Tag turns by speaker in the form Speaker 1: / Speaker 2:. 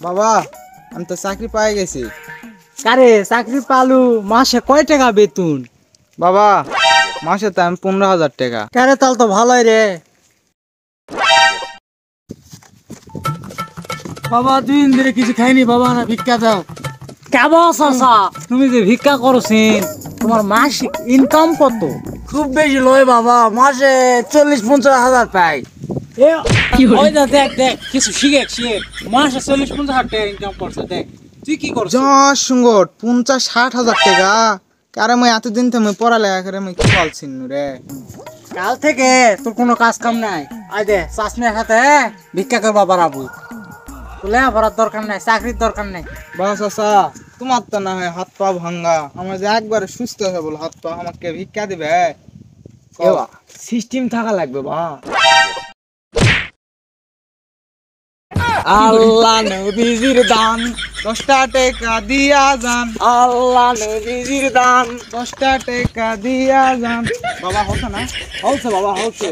Speaker 1: বাবা আমি তো চাকরি পাই গেছি।
Speaker 2: কারে চাকরি পালু, মাসে কয় টাকা বেতন?
Speaker 1: বাবা মাসে তো আমি 15,000 টাকা।
Speaker 2: কারে তাল তো ভালোই রে। বাবা 2 দিন ধরে কিছু খাইনি, বাবা না ভিক্ষা দাও। কেবল চাচা তুমি যে ভিক্ষা করছেন, তোমার মাসিক ইনকাম কত?
Speaker 3: খুব বেশি লয় বাবা, মাসে 40-50 হাজার পাই।
Speaker 2: ওই দা দেখ দেখ কিছু শিখে মাসে 40-50 হাজার টাকা ইনকাম করছে। দেখ তুই কি করছিস?
Speaker 1: যশ সুঙ্গট 50-60 হাজার টাকা। কারে মই এতদিন তো মই পড়ালেখা করে মই কি বলছিন রে।
Speaker 2: কাল থেকে তোর কোনো কাজ কাম নাই। আই দে চাষমিয়া খাতে ভিক্ষা করবা বাড়াবো। তোলে ভরার দরকার নাই, চাকরির দরকার নাই।
Speaker 1: বাবা চাচা তোমার তো না হয় হাত পা ভাঙ্গা, আমার যে একবারে সুস্থ হয়ে বল হাত পা, আমাকে ভিক্ষা দিবে?
Speaker 3: সিস্টেম থাকা লাগবে বা।
Speaker 1: আল্লাহ নবীজির দান 10টা টাকা দিয়া যান,
Speaker 3: আল্লাহ নবীজির দান।
Speaker 1: 10টা টাকা দিয়া যান। বাবা হতো না?
Speaker 3: হচ্ছে বাবা, হচ্ছে।